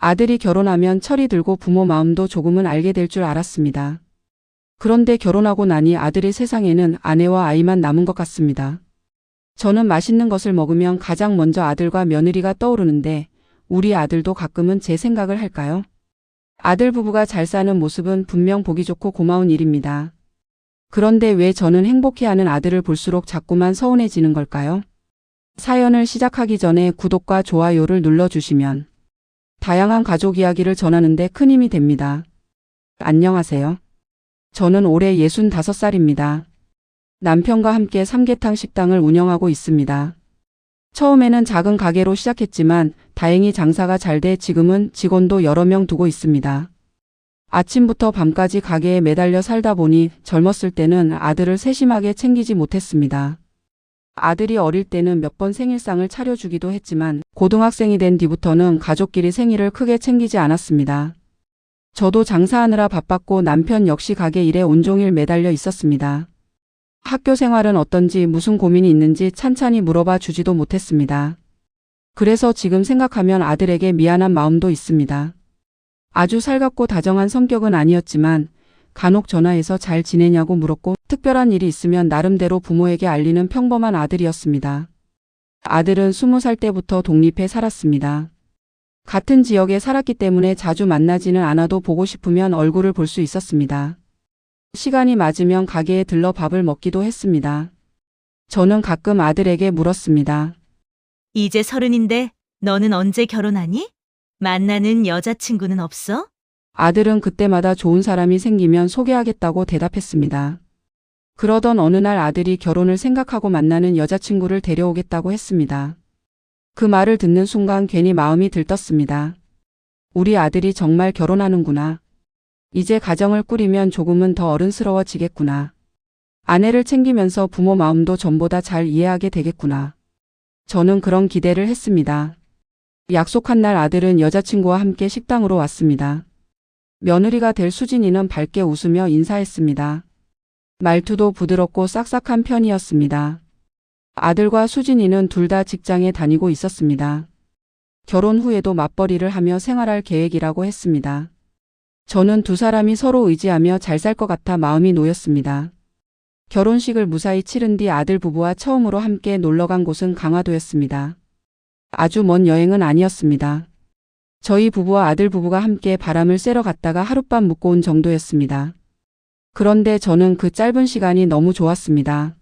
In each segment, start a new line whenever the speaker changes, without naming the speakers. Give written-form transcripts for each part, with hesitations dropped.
아들이 결혼하면 철이 들고 부모 마음도 조금은 알게 될 줄 알았습니다. 그런데 결혼하고 나니 아들의 세상에는 아내와 아이만 남은 것 같습니다. 저는 맛있는 것을 먹으면 가장 먼저 아들과 며느리가 떠오르는데 우리 아들도 가끔은 제 생각을 할까요? 아들 부부가 잘 사는 모습은 분명 보기 좋고 고마운 일입니다. 그런데 왜 저는 행복해하는 아들을 볼수록 자꾸만 서운해지는 걸까요? 사연을 시작하기 전에 구독과 좋아요를 눌러주시면 다양한 가족 이야기를 전하는데 큰 힘이 됩니다. 안녕하세요. 저는 올해 65살입니다. 남편과 함께 삼계탕 식당을 운영하고 있습니다. 처음에는 작은 가게로 시작했지만 다행히 장사가 잘 돼 지금은 직원도 여러 명 두고 있습니다. 아침부터 밤까지 가게에 매달려 살다 보니 젊었을 때는 아들을 세심하게 챙기지 못했습니다. 아들이 어릴 때는 몇 번 생일상을 차려주기도 했지만 고등학생이 된 뒤부터는 가족끼리 생일을 크게 챙기지 않았습니다. 저도 장사하느라 바빴고 남편 역시 가게 일에 온종일 매달려 있었습니다. 학교 생활은 어떤지 무슨 고민이 있는지 찬찬히 물어봐 주지도 못했습니다. 그래서 지금 생각하면 아들에게 미안한 마음도 있습니다. 아주 살갑고 다정한 성격은 아니었지만 간혹 전화해서 잘 지내냐고 물었고 특별한 일이 있으면 나름대로 부모에게 알리는 평범한 아들이었습니다. 아들은 20살 때부터 독립해 살았습니다. 같은 지역에 살았기 때문에 자주 만나지는 않아도 보고 싶으면 얼굴을 볼 수 있었습니다. 시간이 맞으면 가게에 들러 밥을 먹기도 했습니다. 저는 가끔 아들에게 물었습니다.
이제 30인데 너는 언제 결혼하니? 만나는 여자친구는 없어?
아들은 그때마다 좋은 사람이 생기면 소개하겠다고 대답했습니다. 그러던 어느 날 아들이 결혼을 생각하고 만나는 여자친구를 데려오겠다고 했습니다. 그 말을 듣는 순간 괜히 마음이 들떴습니다. 우리 아들이 정말 결혼하는구나. 이제 가정을 꾸리면 조금은 더 어른스러워지겠구나. 아내를 챙기면서 부모 마음도 전보다 잘 이해하게 되겠구나. 저는 그런 기대를 했습니다. 약속한 날 아들은 여자친구와 함께 식당으로 왔습니다. 며느리가 될 수진이는 밝게 웃으며 인사했습니다. 말투도 부드럽고 싹싹한 편이었습니다. 아들과 수진이는 둘 다 직장에 다니고 있었습니다. 결혼 후에도 맞벌이를 하며 생활할 계획이라고 했습니다. 저는 두 사람이 서로 의지하며 잘 살 것 같아 마음이 놓였습니다. 결혼식을 무사히 치른 뒤 아들 부부와 처음으로 함께 놀러간 곳은 강화도였습니다. 아주 먼 여행은 아니었습니다. 저희 부부와 아들 부부가 함께 바람을 쐬러 갔다가 하룻밤 묵고 온 정도였습니다. 그런데 저는 그 짧은 시간이 너무 좋았습니다.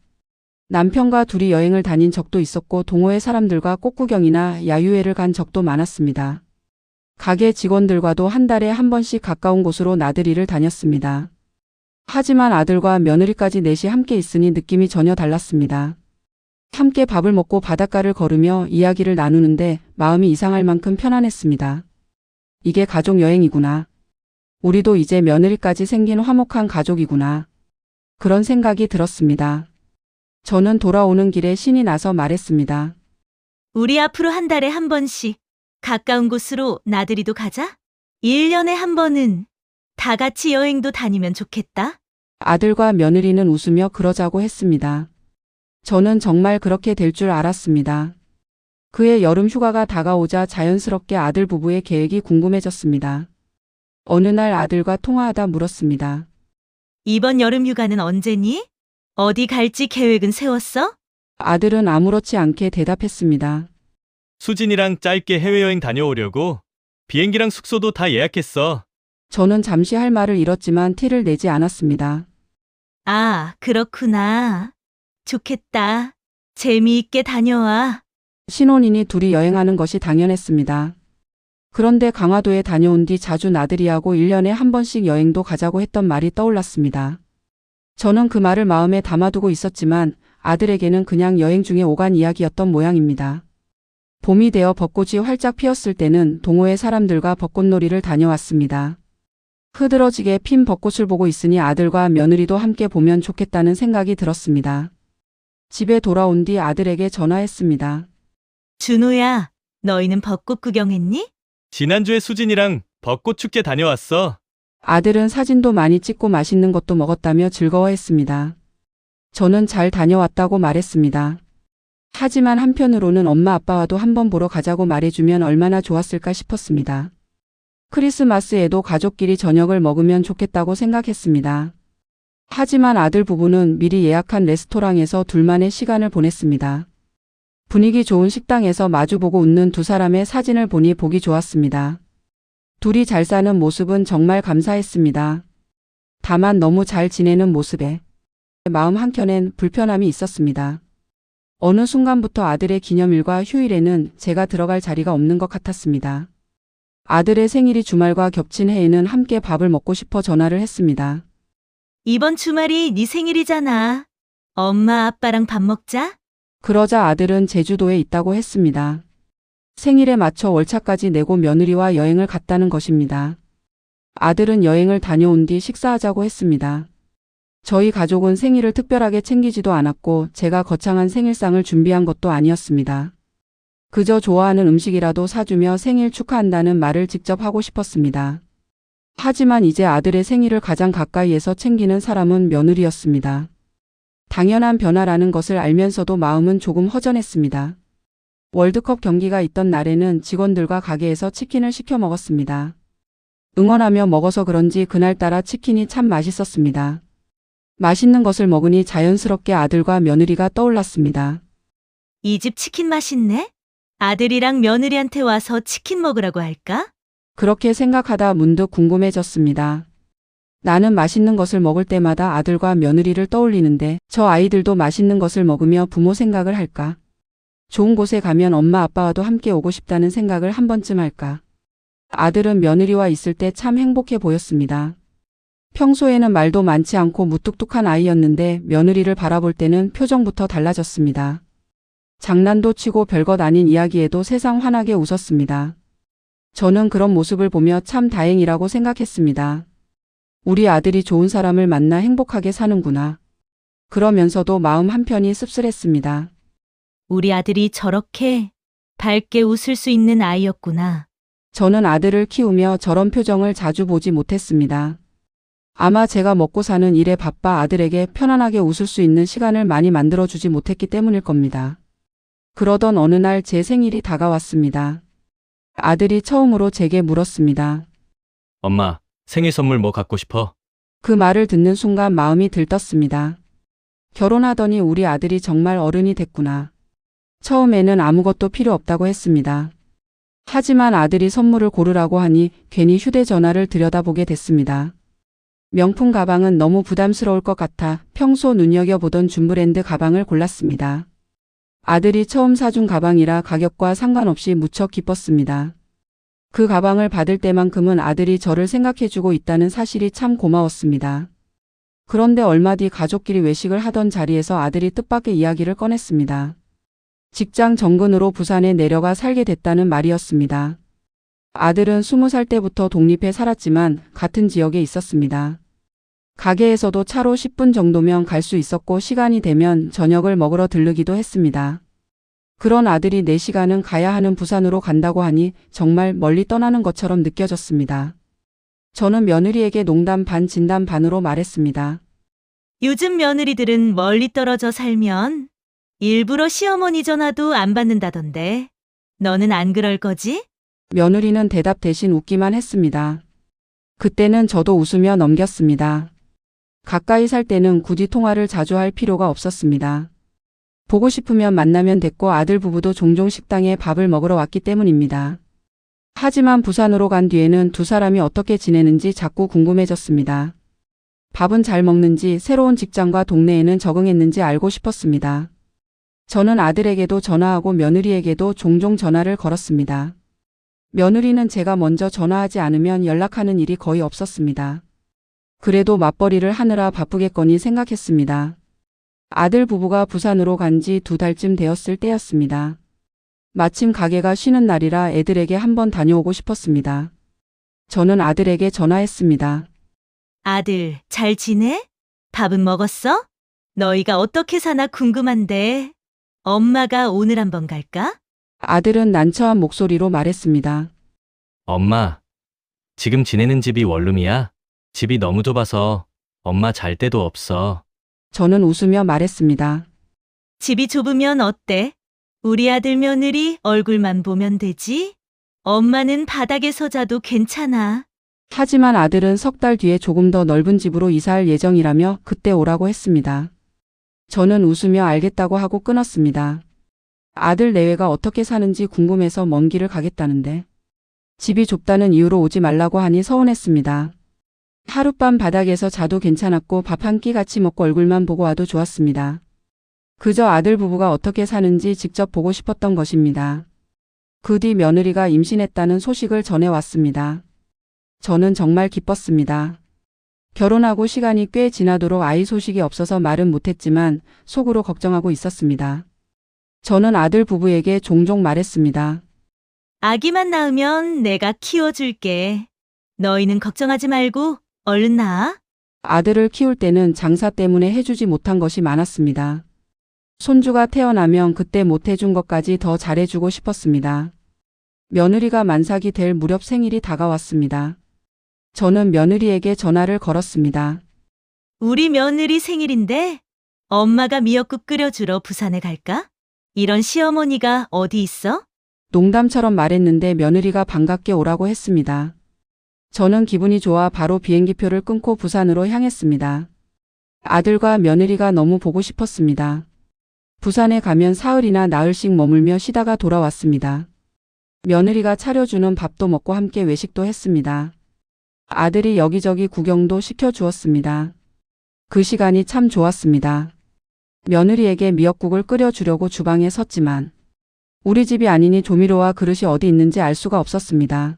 남편과 둘이 여행을 다닌 적도 있었고 동호회 사람들과 꽃구경이나 야유회를 간 적도 많았습니다. 가게 직원들과도 한 달에 한 번씩 가까운 곳으로 나들이를 다녔습니다. 하지만 아들과 며느리까지 넷이 함께 있으니 느낌이 전혀 달랐습니다. 함께 밥을 먹고 바닷가를 걸으며 이야기를 나누는데 마음이 이상할 만큼 편안했습니다. 이게 가족 여행이구나. 우리도 이제 며느리까지 생긴 화목한 가족이구나. 그런 생각이 들었습니다. 저는 돌아오는 길에 신이 나서 말했습니다.
우리 앞으로 한 달에 한 번씩 가까운 곳으로 나들이도 가자. 1년에 한 번은 다 같이 여행도 다니면 좋겠다.
아들과 며느리는 웃으며 그러자고 했습니다. 저는 정말 그렇게 될 줄 알았습니다. 그해 여름 휴가가 다가오자 자연스럽게 아들 부부의 계획이 궁금해졌습니다. 어느 날 아들과 통화하다 물었습니다.
이번 여름 휴가는 언제니? 어디 갈지 계획은 세웠어?
아들은 아무렇지 않게 대답했습니다.
수진이랑 짧게 해외여행 다녀오려고 비행기랑 숙소도 다 예약했어.
저는 잠시 할 말을 잃었지만 티를 내지 않았습니다.
아, 그렇구나. 좋겠다. 재미있게 다녀와.
신혼이니 둘이 여행하는 것이 당연했습니다. 그런데 강화도에 다녀온 뒤 자주 나들이하고 1년에 한 번씩 여행도 가자고 했던 말이 떠올랐습니다. 저는 그 말을 마음에 담아두고 있었지만 아들에게는 그냥 여행 중에 오간 이야기였던 모양입니다. 봄이 되어 벚꽃이 활짝 피었을 때는 동호회 사람들과 벚꽃놀이를 다녀왔습니다. 흐드러지게 핀 벚꽃을 보고 있으니 아들과 며느리도 함께 보면 좋겠다는 생각이 들었습니다. 집에 돌아온 뒤 아들에게 전화했습니다.
준호야, 너희는 벚꽃 구경했니?
지난주에 수진이랑 벚꽃 축제 다녀왔어.
아들은 사진도 많이 찍고 맛있는 것도 먹었다며 즐거워했습니다. 저는 잘 다녀왔다고 말했습니다. 하지만 한편으로는 엄마 아빠와도 한번 보러 가자고 말해주면 얼마나 좋았을까 싶었습니다. 크리스마스에도 가족끼리 저녁을 먹으면 좋겠다고 생각했습니다. 하지만 아들 부부는 미리 예약한 레스토랑에서 둘만의 시간을 보냈습니다. 분위기 좋은 식당에서 마주보고 웃는 두 사람의 사진을 보니 보기 좋았습니다. 둘이 잘 사는 모습은 정말 감사했습니다. 다만 너무 잘 지내는 모습에 마음 한켠엔 불편함이 있었습니다. 어느 순간부터 아들의 기념일과 휴일에는 제가 들어갈 자리가 없는 것 같았습니다. 아들의 생일이 주말과 겹친 해에는 함께 밥을 먹고 싶어 전화를 했습니다.
이번 주말이 네 생일이잖아. 엄마, 아빠랑 밥 먹자.
그러자 아들은 제주도에 있다고 했습니다. 생일에 맞춰 월차까지 내고 며느리와 여행을 갔다는 것입니다. 아들은 여행을 다녀온 뒤 식사하자고 했습니다. 저희 가족은 생일을 특별하게 챙기지도 않았고 제가 거창한 생일상을 준비한 것도 아니었습니다. 그저 좋아하는 음식이라도 사주며 생일 축하한다는 말을 직접 하고 싶었습니다. 하지만 이제 아들의 생일을 가장 가까이에서 챙기는 사람은 며느리였습니다. 당연한 변화라는 것을 알면서도 마음은 조금 허전했습니다. 월드컵 경기가 있던 날에는 직원들과 가게에서 치킨을 시켜 먹었습니다. 응원하며 먹어서 그런지 그날따라 치킨이 참 맛있었습니다. 맛있는 것을 먹으니 자연스럽게 아들과 며느리가 떠올랐습니다.
이 집 치킨 맛있네? 아들이랑 며느리한테 와서 치킨 먹으라고 할까?
그렇게 생각하다 문득 궁금해졌습니다. 나는 맛있는 것을 먹을 때마다 아들과 며느리를 떠올리는데 저 아이들도 맛있는 것을 먹으며 부모 생각을 할까? 좋은 곳에 가면 엄마 아빠와도 함께 오고 싶다는 생각을 한 번쯤 할까? 아들은 며느리와 있을 때 참 행복해 보였습니다. 평소에는 말도 많지 않고 무뚝뚝한 아이였는데 며느리를 바라볼 때는 표정부터 달라졌습니다. 장난도 치고 별것 아닌 이야기에도 세상 환하게 웃었습니다. 저는 그런 모습을 보며 참 다행이라고 생각했습니다. 우리 아들이 좋은 사람을 만나 행복하게 사는구나. 그러면서도 마음 한편이 씁쓸했습니다.
우리 아들이 저렇게 밝게 웃을 수 있는 아이였구나.
저는 아들을 키우며 저런 표정을 자주 보지 못했습니다. 아마 제가 먹고 사는 일에 바빠 아들에게 편안하게 웃을 수 있는 시간을 많이 만들어주지 못했기 때문일 겁니다. 그러던 어느 날 제 생일이 다가왔습니다. 아들이 처음으로 제게 물었습니다.
엄마, 생일 선물 뭐 갖고 싶어?
그 말을 듣는 순간 마음이 들떴습니다. 결혼하더니 우리 아들이 정말 어른이 됐구나. 처음에는 아무것도 필요 없다고 했습니다. 하지만 아들이 선물을 고르라고 하니 괜히 휴대전화를 들여다보게 됐습니다. 명품 가방은 너무 부담스러울 것 같아 평소 눈여겨보던 준브랜드 가방을 골랐습니다. 아들이 처음 사준 가방이라 가격과 상관없이 무척 기뻤습니다. 그 가방을 받을 때만큼은 아들이 저를 생각해주고 있다는 사실이 참 고마웠습니다. 그런데 얼마 뒤 가족끼리 외식을 하던 자리에서 아들이 뜻밖의 이야기를 꺼냈습니다. 직장 정근으로 부산에 내려가 살게 됐다는 말이었습니다. 아들은 20살 때부터 독립해 살았지만 같은 지역에 있었습니다. 가게에서도 차로 10분 정도면 갈 수 있었고 시간이 되면 저녁을 먹으러 들르기도 했습니다. 그런 아들이 4시간은 가야 하는 부산으로 간다고 하니 정말 멀리 떠나는 것처럼 느껴졌습니다. 저는 며느리에게 농담 반 진담 반으로 말했습니다.
요즘 며느리들은 멀리 떨어져 살면 일부러 시어머니 전화도 안 받는다던데. 너는 안 그럴 거지?
며느리는 대답 대신 웃기만 했습니다. 그때는 저도 웃으며 넘겼습니다. 가까이 살 때는 굳이 통화를 자주 할 필요가 없었습니다. 보고 싶으면 만나면 됐고 아들 부부도 종종 식당에 밥을 먹으러 왔기 때문입니다. 하지만 부산으로 간 뒤에는 두 사람이 어떻게 지내는지 자꾸 궁금해졌습니다. 밥은 잘 먹는지 새로운 직장과 동네에는 적응했는지 알고 싶었습니다. 저는 아들에게도 전화하고 며느리에게도 종종 전화를 걸었습니다. 며느리는 제가 먼저 전화하지 않으면 연락하는 일이 거의 없었습니다. 그래도 맞벌이를 하느라 바쁘겠거니 생각했습니다. 아들 부부가 부산으로 간 지 2달쯤 되었을 때였습니다. 마침 가게가 쉬는 날이라 애들에게 한번 다녀오고 싶었습니다. 저는 아들에게 전화했습니다.
아들, 잘 지내? 밥은 먹었어? 너희가 어떻게 사나 궁금한데. 엄마가 오늘 한번 갈까?
아들은 난처한 목소리로 말했습니다.
엄마, 지금 지내는 집이 원룸이야? 집이 너무 좁아서 엄마 잘 데도 없어.
저는 웃으며 말했습니다.
집이 좁으면 어때? 우리 아들 며느리 얼굴만 보면 되지? 엄마는 바닥에서 자도 괜찮아.
하지만 아들은 석 달 뒤에 조금 더 넓은 집으로 이사할 예정이라며 그때 오라고 했습니다. 저는 웃으며 알겠다고 하고 끊었습니다. 아들 내외가 어떻게 사는지 궁금해서 먼 길을 가겠다는데 집이 좁다는 이유로 오지 말라고 하니 서운했습니다. 하룻밤 바닥에서 자도 괜찮았고 밥 한 끼 같이 먹고 얼굴만 보고 와도 좋았습니다. 그저 아들 부부가 어떻게 사는지 직접 보고 싶었던 것입니다. 그 뒤 며느리가 임신했다는 소식을 전해왔습니다. 저는 정말 기뻤습니다. 결혼하고 시간이 꽤 지나도록 아이 소식이 없어서 말은 못했지만 속으로 걱정하고 있었습니다. 저는 아들 부부에게 종종 말했습니다.
아기만 낳으면 내가 키워줄게. 너희는 걱정하지 말고 얼른 낳아.
아들을 키울 때는 장사 때문에 해주지 못한 것이 많았습니다. 손주가 태어나면 그때 못해준 것까지 더 잘해주고 싶었습니다. 며느리가 만삭이 될 무렵 생일이 다가왔습니다. 저는 며느리에게 전화를 걸었습니다.
우리 며느리 생일인데 엄마가 미역국 끓여주러 부산에 갈까? 이런 시어머니가 어디 있어?
농담처럼 말했는데 며느리가 반갑게 오라고 했습니다. 저는 기분이 좋아 바로 비행기표를 끊고 부산으로 향했습니다. 아들과 며느리가 너무 보고 싶었습니다. 부산에 가면 사흘이나 나흘씩 머물며 쉬다가 돌아왔습니다. 며느리가 차려주는 밥도 먹고 함께 외식도 했습니다. 아들이 여기저기 구경도 시켜주었습니다. 그 시간이 참 좋았습니다. 며느리에게 미역국을 끓여주려고 주방에 섰지만 우리 집이 아니니 조미료와 그릇이 어디 있는지 알 수가 없었습니다.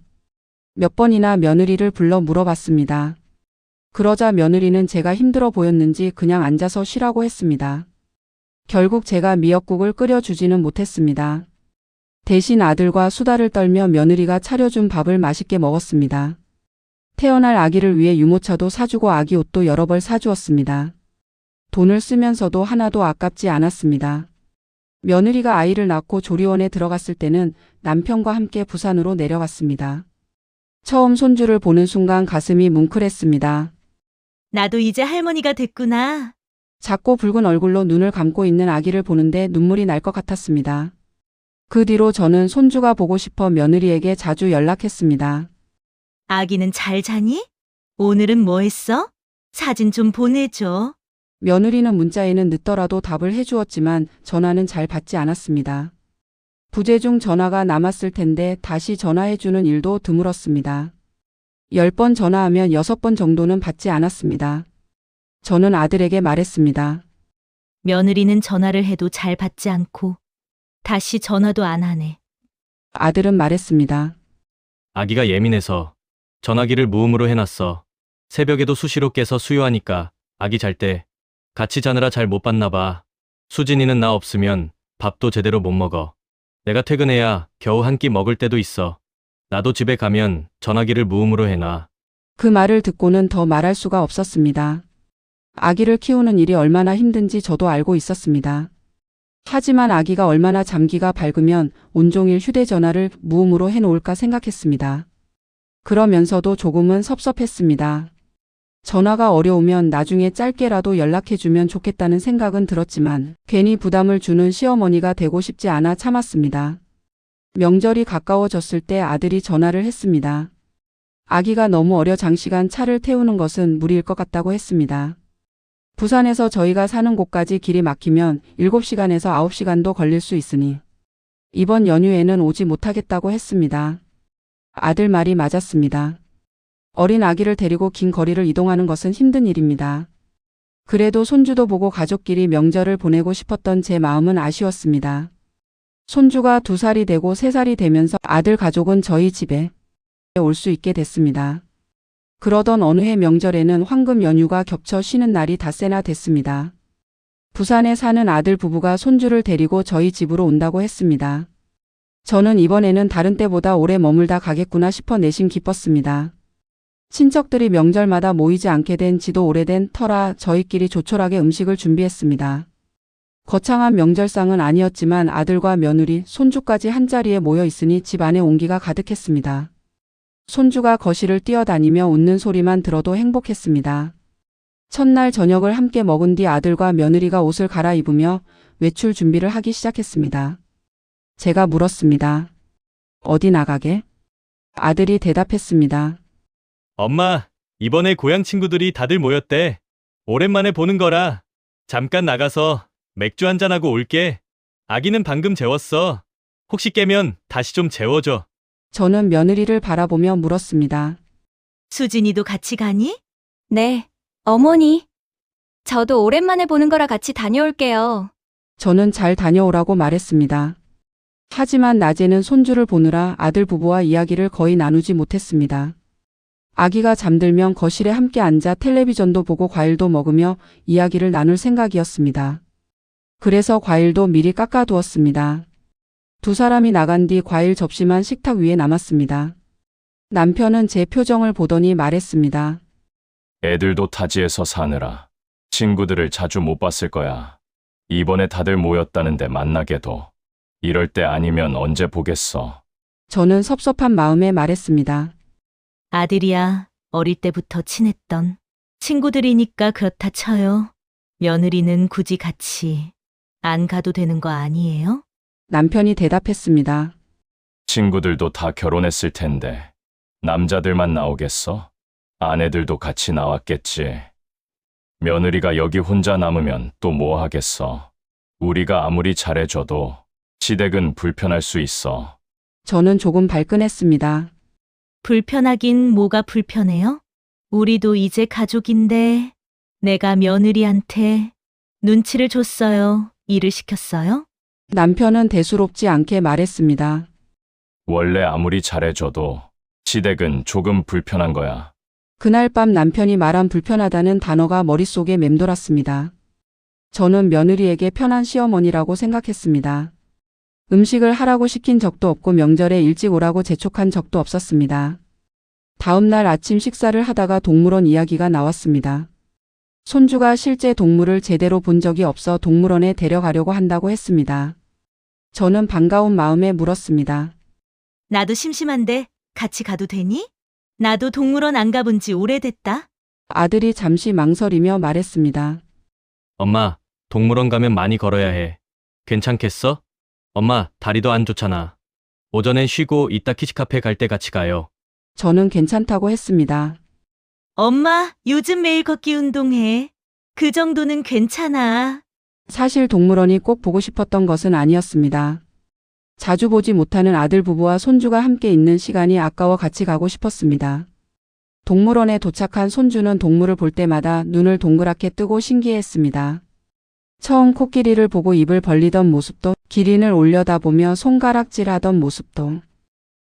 몇 번이나 며느리를 불러 물어봤습니다. 그러자 며느리는 제가 힘들어 보였는지 그냥 앉아서 쉬라고 했습니다. 결국 제가 미역국을 끓여주지는 못했습니다. 대신 아들과 수다를 떨며 며느리가 차려준 밥을 맛있게 먹었습니다. 태어날 아기를 위해 유모차도 사주고 아기 옷도 여러 벌 사주었습니다. 돈을 쓰면서도 하나도 아깝지 않았습니다. 며느리가 아이를 낳고 조리원에 들어갔을 때는 남편과 함께 부산으로 내려갔습니다. 처음 손주를 보는 순간 가슴이 뭉클했습니다.
나도 이제 할머니가 됐구나.
작고 붉은 얼굴로 눈을 감고 있는 아기를 보는데 눈물이 날 것 같았습니다. 그 뒤로 저는 손주가 보고 싶어 며느리에게 자주 연락했습니다.
아기는 잘 자니? 오늘은 뭐 했어? 사진 좀 보내줘.
며느리는 문자에는 늦더라도 답을 해주었지만 전화는 잘 받지 않았습니다. 부재 중 전화가 남았을 텐데 다시 전화해주는 일도 드물었습니다. 10번 전화하면 6번 정도는 받지 않았습니다. 저는 아들에게 말했습니다.
며느리는 전화를 해도 잘 받지 않고 다시 전화도 안 하네.
아들은 말했습니다.
아기가 예민해서 전화기를 무음으로 해놨어. 새벽에도 수시로 깨서 수유하니까 아기 잘 때 같이 자느라 잘 못 봤나 봐. 수진이는 나 없으면 밥도 제대로 못 먹어. 내가 퇴근해야 겨우 한 끼 먹을 때도 있어. 나도 집에 가면 전화기를 무음으로 해놔.
그 말을 듣고는 더 말할 수가 없었습니다. 아기를 키우는 일이 얼마나 힘든지 저도 알고 있었습니다. 하지만 아기가 얼마나 잠기가 밝으면 온종일 휴대전화를 무음으로 해놓을까 생각했습니다. 그러면서도 조금은 섭섭했습니다. 전화가 어려우면 나중에 짧게라도 연락해주면 좋겠다는 생각은 들었지만 괜히 부담을 주는 시어머니가 되고 싶지 않아 참았습니다. 명절이 가까워졌을 때 아들이 전화를 했습니다. 아기가 너무 어려 장시간 차를 태우는 것은 무리일 것 같다고 했습니다. 부산에서 저희가 사는 곳까지 길이 막히면 7시간에서 9시간도 걸릴 수 있으니 이번 연휴에는 오지 못하겠다고 했습니다. 아들 말이 맞았습니다. 어린 아기를 데리고 긴 거리를 이동하는 것은 힘든 일입니다. 그래도 손주도 보고 가족끼리 명절을 보내고 싶었던 제 마음은 아쉬웠습니다. 손주가 2살이 되고 3살이 되면서 아들 가족은 저희 집에 올 수 있게 됐습니다. 그러던 어느 해 명절에는 황금 연휴가 겹쳐 쉬는 날이 닷새나 됐습니다. 부산에 사는 아들 부부가 손주를 데리고 저희 집으로 온다고 했습니다. 저는 이번에는 다른 때보다 오래 머물다 가겠구나 싶어 내심 기뻤습니다. 친척들이 명절마다 모이지 않게 된 지도 오래된 터라 저희끼리 조촐하게 음식을 준비했습니다. 거창한 명절상은 아니었지만 아들과 며느리, 손주까지 한자리에 모여 있으니 집 안에 온기가 가득했습니다. 손주가 거실을 뛰어다니며 웃는 소리만 들어도 행복했습니다. 첫날 저녁을 함께 먹은 뒤 아들과 며느리가 옷을 갈아입으며 외출 준비를 하기 시작했습니다. 제가 물었습니다. 어디 나가게? 아들이 대답했습니다.
엄마, 이번에 고향 친구들이 다들 모였대. 오랜만에 보는 거라. 잠깐 나가서 맥주 한잔하고 올게. 아기는 방금 재웠어. 혹시 깨면 다시 좀 재워줘.
저는 며느리를 바라보며 물었습니다.
수진이도 같이 가니?
네, 어머니. 저도 오랜만에 보는 거라 같이 다녀올게요.
저는 잘 다녀오라고 말했습니다. 하지만 낮에는 손주를 보느라 아들 부부와 이야기를 거의 나누지 못했습니다. 아기가 잠들면 거실에 함께 앉아 텔레비전도 보고 과일도 먹으며 이야기를 나눌 생각이었습니다. 그래서 과일도 미리 깎아두었습니다. 두 사람이 나간 뒤 과일 접시만 식탁 위에 남았습니다. 남편은 제 표정을 보더니 말했습니다.
애들도 타지에서 사느라 친구들을 자주 못 봤을 거야. 이번에 다들 모였다는데 만나게도. 이럴 때 아니면 언제 보겠어.
저는 섭섭한 마음에 말했습니다.
아들이야, 어릴 때부터 친했던 친구들이니까 그렇다 쳐요. 며느리는 굳이 같이 안 가도 되는 거 아니에요?
남편이 대답했습니다.
친구들도 다 결혼했을 텐데 남자들만 나오겠어? 아내들도 같이 나왔겠지. 며느리가 여기 혼자 남으면 또 뭐 하겠어. 우리가 아무리 잘해줘도 시댁은 불편할 수 있어.
저는 조금 발끈했습니다.
불편하긴 뭐가 불편해요? 우리도 이제 가족인데 내가 며느리한테 눈치를 줬어요. 일을 시켰어요?
남편은 대수롭지 않게 말했습니다.
원래 아무리 잘해줘도 시댁은 조금 불편한 거야.
그날 밤 남편이 말한 불편하다는 단어가 머릿속에 맴돌았습니다. 저는 며느리에게 편한 시어머니라고 생각했습니다. 음식을 하라고 시킨 적도 없고 명절에 일찍 오라고 재촉한 적도 없었습니다. 다음 날 아침 식사를 하다가 동물원 이야기가 나왔습니다. 손주가 실제 동물을 제대로 본 적이 없어 동물원에 데려가려고 한다고 했습니다. 저는 반가운 마음에 물었습니다.
나도 심심한데 같이 가도 되니? 나도 동물원 안 가본 지 오래됐다.
아들이 잠시 망설이며 말했습니다.
엄마, 동물원 가면 많이 걸어야 해. 괜찮겠어? 엄마, 다리도 안 좋잖아. 오전엔 쉬고 이따 키즈카페 갈 때 같이 가요.
저는 괜찮다고 했습니다.
엄마, 요즘 매일 걷기 운동해. 그 정도는 괜찮아.
사실 동물원이 꼭 보고 싶었던 것은 아니었습니다. 자주 보지 못하는 아들 부부와 손주가 함께 있는 시간이 아까워 같이 가고 싶었습니다. 동물원에 도착한 손주는 동물을 볼 때마다 눈을 동그랗게 뜨고 신기해했습니다. 처음 코끼리를 보고 입을 벌리던 모습도, 기린을 올려다보며 손가락질하던 모습도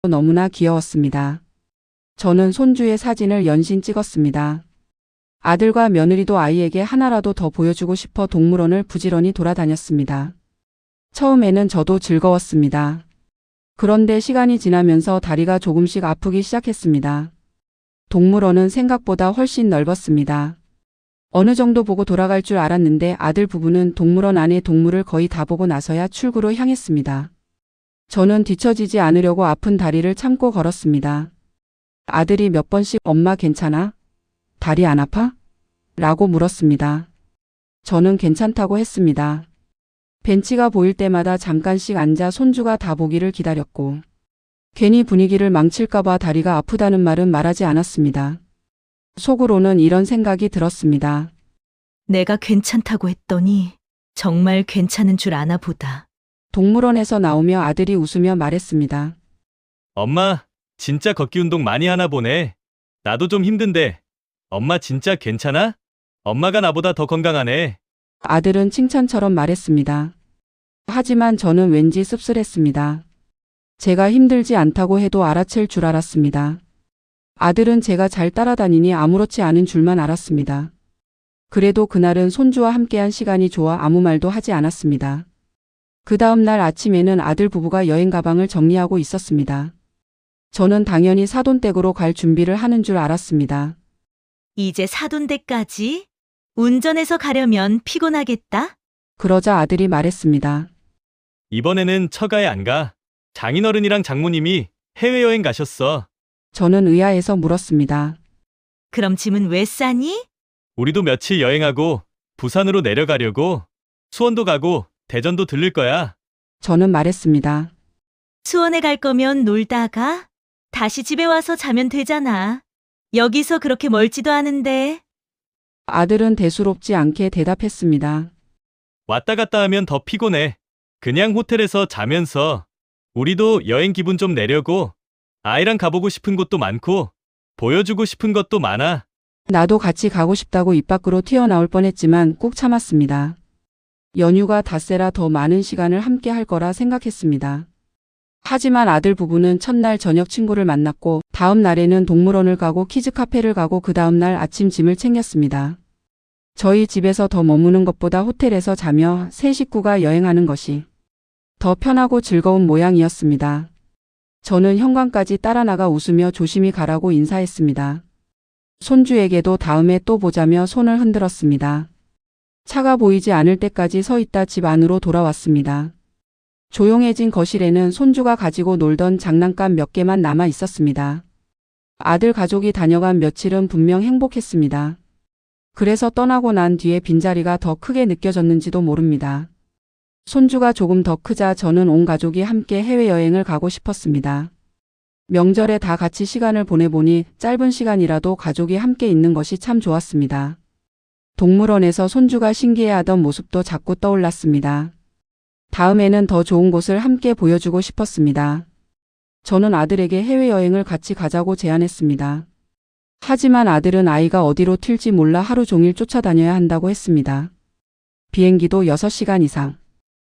너무나 귀여웠습니다. 저는 손주의 사진을 연신 찍었습니다. 아들과 며느리도 아이에게 하나라도 더 보여주고 싶어 동물원을 부지런히 돌아다녔습니다. 처음에는 저도 즐거웠습니다. 그런데 시간이 지나면서 다리가 조금씩 아프기 시작했습니다. 동물원은 생각보다 훨씬 넓었습니다. 어느 정도 보고 돌아갈 줄 알았는데 아들 부부는 동물원 안에 동물을 거의 다 보고 나서야 출구로 향했습니다. 저는 뒤처지지 않으려고 아픈 다리를 참고 걸었습니다. 아들이 몇 번씩 엄마 괜찮아? 다리 안 아파? 라고 물었습니다. 저는 괜찮다고 했습니다. 벤치가 보일 때마다 잠깐씩 앉아 손주가 다 보기를 기다렸고 괜히 분위기를 망칠까봐 다리가 아프다는 말은 말하지 않았습니다. 속으로는 이런 생각이 들었습니다.
내가 괜찮다고 했더니 정말 괜찮은 줄 아나 보다.
동물원에서 나오며 아들이 웃으며 말했습니다.
엄마, 진짜 걷기 운동 많이 하나 보네. 나도 좀 힘든데. 엄마 진짜 괜찮아? 엄마가 나보다 더 건강하네.
아들은 칭찬처럼 말했습니다. 하지만 저는 왠지 씁쓸했습니다. 제가 힘들지 않다고 해도 알아챌 줄 알았습니다. 아들은 제가 잘 따라다니니 아무렇지 않은 줄만 알았습니다. 그래도 그날은 손주와 함께한 시간이 좋아 아무 말도 하지 않았습니다. 그 다음 날 아침에는 아들 부부가 여행 가방을 정리하고 있었습니다. 저는 당연히 사돈댁으로 갈 준비를 하는 줄 알았습니다.
이제 사돈댁까지? 운전해서 가려면 피곤하겠다.
그러자 아들이 말했습니다.
이번에는 처가에 안 가. 장인어른이랑 장모님이 해외여행 가셨어.
저는 의아해서 물었습니다.
그럼 짐은 왜 싸니?
우리도 며칠 여행하고 부산으로 내려가려고. 수원도 가고 대전도 들를 거야.
저는 말했습니다.
수원에 갈 거면 놀다가 다시 집에 와서 자면 되잖아. 여기서 그렇게 멀지도 않은데.
아들은 대수롭지 않게 대답했습니다.
왔다 갔다 하면 더 피곤해. 그냥 호텔에서 자면서 우리도 여행 기분 좀 내려고 아이랑 가보고 싶은 곳도 많고 보여주고 싶은 것도 많아.
나도 같이 가고 싶다고 입 밖으로 튀어나올 뻔했지만 꾹 참았습니다. 연휴가 닷새라 더 많은 시간을 함께 할 거라 생각했습니다. 하지만 아들 부부는 첫날 저녁 친구를 만났고 다음 날에는 동물원을 가고 키즈카페를 가고 그 다음 날 아침 짐을 챙겼습니다. 저희 집에서 더 머무는 것보다 호텔에서 자며 세 식구가 여행하는 것이 더 편하고 즐거운 모양이었습니다. 저는 현관까지 따라 나가 웃으며 조심히 가라고 인사했습니다. 손주에게도 다음에 또 보자며 손을 흔들었습니다. 차가 보이지 않을 때까지 서 있다 집 안으로 돌아왔습니다. 조용해진 거실에는 손주가 가지고 놀던 장난감 몇 개만 남아 있었습니다. 아들 가족이 다녀간 며칠은 분명 행복했습니다. 그래서 떠나고 난 뒤에 빈자리가 더 크게 느껴졌는지도 모릅니다. 손주가 조금 더 크자 저는 온 가족이 함께 해외여행을 가고 싶었습니다. 명절에 다 같이 시간을 보내보니 짧은 시간이라도 가족이 함께 있는 것이 참 좋았습니다. 동물원에서 손주가 신기해하던 모습도 자꾸 떠올랐습니다. 다음에는 더 좋은 곳을 함께 보여주고 싶었습니다. 저는 아들에게 해외여행을 같이 가자고 제안했습니다. 하지만 아들은 아이가 어디로 튈지 몰라 하루 종일 쫓아다녀야 한다고 했습니다. 비행기도 6시간 이상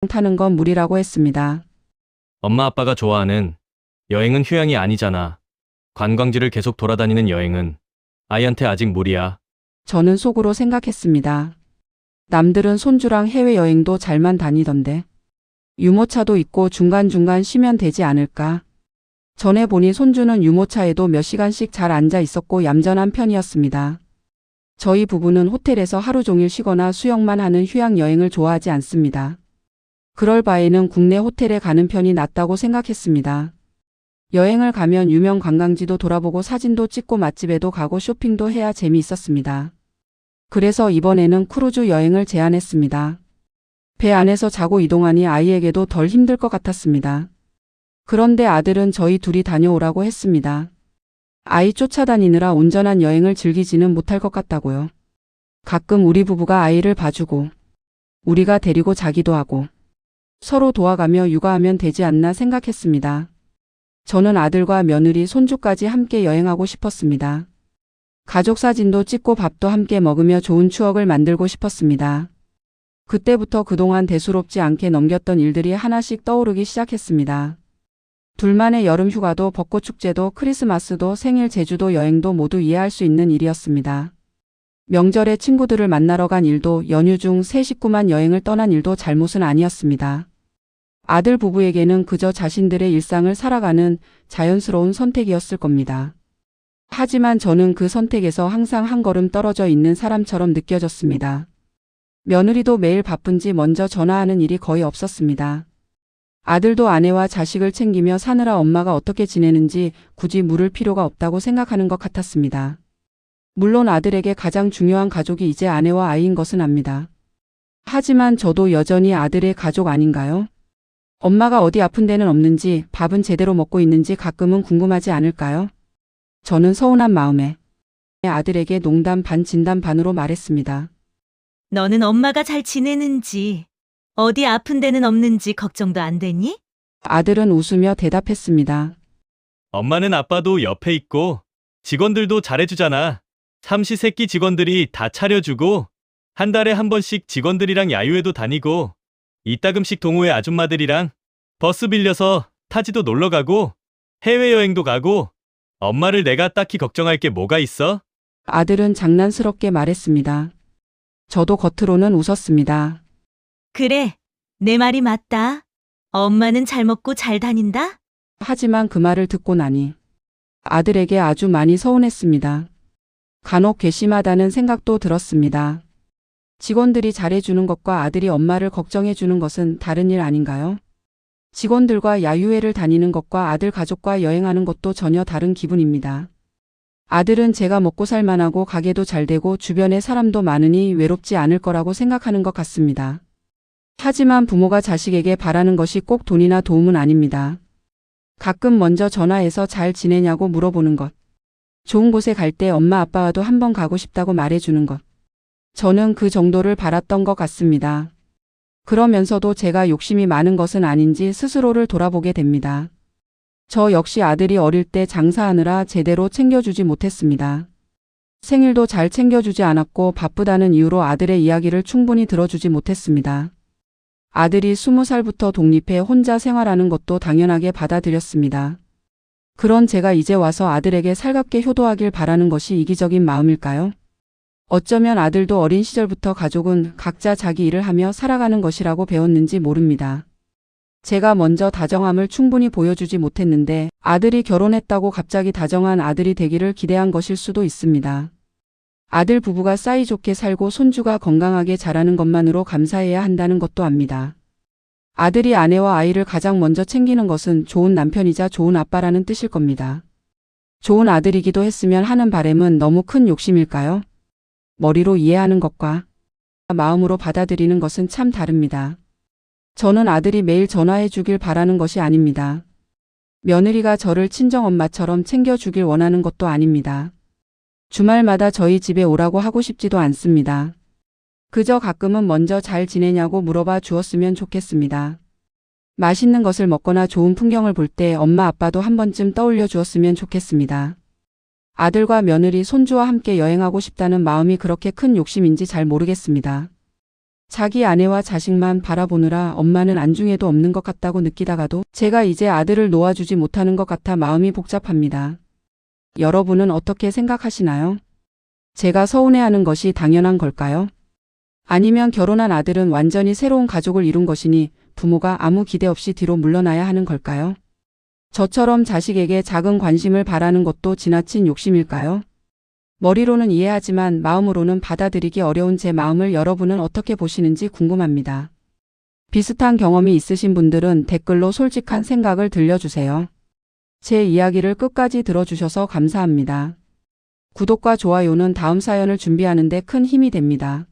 타는 건 무리라고 했습니다.
엄마 아빠가 좋아하는 여행은 휴양이 아니잖아. 관광지를 계속 돌아다니는 여행은 아이한테 아직 무리야.
저는 속으로 생각했습니다. 남들은 손주랑 해외여행도 잘만 다니던데. 유모차도 있고 중간중간 쉬면 되지 않을까. 전에 보니 손주는 유모차에도 몇 시간씩 잘 앉아 있었고 얌전한 편이었습니다. 저희 부부는 호텔에서 하루 종일 쉬거나 수영만 하는 휴양여행을 좋아하지 않습니다. 그럴 바에는 국내 호텔에 가는 편이 낫다고 생각했습니다. 여행을 가면 유명 관광지도 돌아보고 사진도 찍고 맛집에도 가고 쇼핑도 해야 재미있었습니다. 그래서 이번에는 크루즈 여행을 제안했습니다. 배 안에서 자고 이동하니 아이에게도 덜 힘들 것 같았습니다. 그런데 아들은 저희 둘이 다녀오라고 했습니다. 아이 쫓아다니느라 온전한 여행을 즐기지는 못할 것 같다고요. 가끔 우리 부부가 아이를 봐주고 우리가 데리고 자기도 하고 서로 도와가며 육아하면 되지 않나 생각했습니다. 저는 아들과 며느리, 손주까지 함께 여행하고 싶었습니다. 가족 사진도 찍고 밥도 함께 먹으며 좋은 추억을 만들고 싶었습니다. 그때부터 그동안 대수롭지 않게 넘겼던 일들이 하나씩 떠오르기 시작했습니다. 둘만의 여름 휴가도 벚꽃축제도 크리스마스도 생일 제주도 여행도 모두 이해할 수 있는 일이었습니다. 명절에 친구들을 만나러 간 일도 연휴 중 세 식구만 여행을 떠난 일도 잘못은 아니었습니다. 아들 부부에게는 그저 자신들의 일상을 살아가는 자연스러운 선택이었을 겁니다. 하지만 저는 그 선택에서 항상 한 걸음 떨어져 있는 사람처럼 느껴졌습니다. 며느리도 매일 바쁜지 먼저 전화하는 일이 거의 없었습니다. 아들도 아내와 자식을 챙기며 사느라 엄마가 어떻게 지내는지 굳이 물을 필요가 없다고 생각하는 것 같았습니다. 물론 아들에게 가장 중요한 가족이 이제 아내와 아이인 것은 압니다. 하지만 저도 여전히 아들의 가족 아닌가요? 엄마가 어디 아픈 데는 없는지, 밥은 제대로 먹고 있는지 가끔은 궁금하지 않을까요? 저는 서운한 마음에 아들에게 농담 반 진담 반으로 말했습니다.
너는 엄마가 잘 지내는지, 어디 아픈 데는 없는지 걱정도 안 되니?
아들은 웃으며 대답했습니다.
엄마는 아빠도 옆에 있고 직원들도 잘해주잖아. 삼시세끼 직원들이 다 차려주고 한 달에 한 번씩 직원들이랑 야유회도 다니고 이따금씩 동호회 아줌마들이랑 버스 빌려서 타지도 놀러 가고 해외여행도 가고 엄마를 내가 딱히 걱정할 게 뭐가 있어?
아들은 장난스럽게 말했습니다. 저도 겉으로는 웃었습니다.
그래, 내 말이 맞다. 엄마는 잘 먹고 잘 다닌다?
하지만 그 말을 듣고 나니 아들에게 아주 많이 서운했습니다. 간혹 괘씸하다는 생각도 들었습니다. 직원들이 잘해주는 것과 아들이 엄마를 걱정해주는 것은 다른 일 아닌가요? 직원들과 야유회를 다니는 것과 아들 가족과 여행하는 것도 전혀 다른 기분입니다. 아들은 제가 먹고 살만하고 가게도 잘 되고 주변에 사람도 많으니 외롭지 않을 거라고 생각하는 것 같습니다. 하지만 부모가 자식에게 바라는 것이 꼭 돈이나 도움은 아닙니다. 가끔 먼저 전화해서 잘 지내냐고 물어보는 것. 좋은 곳에 갈 때 엄마 아빠와도 한번 가고 싶다고 말해주는 것. 저는 그 정도를 바랐던 것 같습니다. 그러면서도 제가 욕심이 많은 것은 아닌지 스스로를 돌아보게 됩니다. 저 역시 아들이 어릴 때 장사하느라 제대로 챙겨주지 못했습니다. 생일도 잘 챙겨주지 않았고 바쁘다는 이유로 아들의 이야기를 충분히 들어주지 못했습니다. 아들이 20살부터 독립해 혼자 생활하는 것도 당연하게 받아들였습니다. 그런 제가 이제 와서 아들에게 살갑게 효도하길 바라는 것이 이기적인 마음일까요? 어쩌면 아들도 어린 시절부터 가족은 각자 자기 일을 하며 살아가는 것이라고 배웠는지 모릅니다. 제가 먼저 다정함을 충분히 보여주지 못했는데 아들이 결혼했다고 갑자기 다정한 아들이 되기를 기대한 것일 수도 있습니다. 아들 부부가 사이좋게 살고 손주가 건강하게 자라는 것만으로 감사해야 한다는 것도 압니다. 아들이 아내와 아이를 가장 먼저 챙기는 것은 좋은 남편이자 좋은 아빠라는 뜻일 겁니다. 좋은 아들이기도 했으면 하는 바람은 너무 큰 욕심일까요? 머리로 이해하는 것과 마음으로 받아들이는 것은 참 다릅니다. 저는 아들이 매일 전화해 주길 바라는 것이 아닙니다. 며느리가 저를 친정엄마처럼 챙겨주길 원하는 것도 아닙니다. 주말마다 저희 집에 오라고 하고 싶지도 않습니다. 그저 가끔은 먼저 잘 지내냐고 물어봐 주었으면 좋겠습니다. 맛있는 것을 먹거나 좋은 풍경을 볼 때 엄마 아빠도 한 번쯤 떠올려 주었으면 좋겠습니다. 아들과 며느리, 손주와 함께 여행하고 싶다는 마음이 그렇게 큰 욕심인지 잘 모르겠습니다. 자기 아내와 자식만 바라보느라 엄마는 안중에도 없는 것 같다고 느끼다가도 제가 이제 아들을 놓아주지 못하는 것 같아 마음이 복잡합니다. 여러분은 어떻게 생각하시나요? 제가 서운해하는 것이 당연한 걸까요? 아니면 결혼한 아들은 완전히 새로운 가족을 이룬 것이니 부모가 아무 기대 없이 뒤로 물러나야 하는 걸까요? 저처럼 자식에게 작은 관심을 바라는 것도 지나친 욕심일까요? 머리로는 이해하지만 마음으로는 받아들이기 어려운 제 마음을 여러분은 어떻게 보시는지 궁금합니다. 비슷한 경험이 있으신 분들은 댓글로 솔직한 생각을 들려주세요. 제 이야기를 끝까지 들어주셔서 감사합니다. 구독과 좋아요는 다음 사연을 준비하는 데 큰 힘이 됩니다.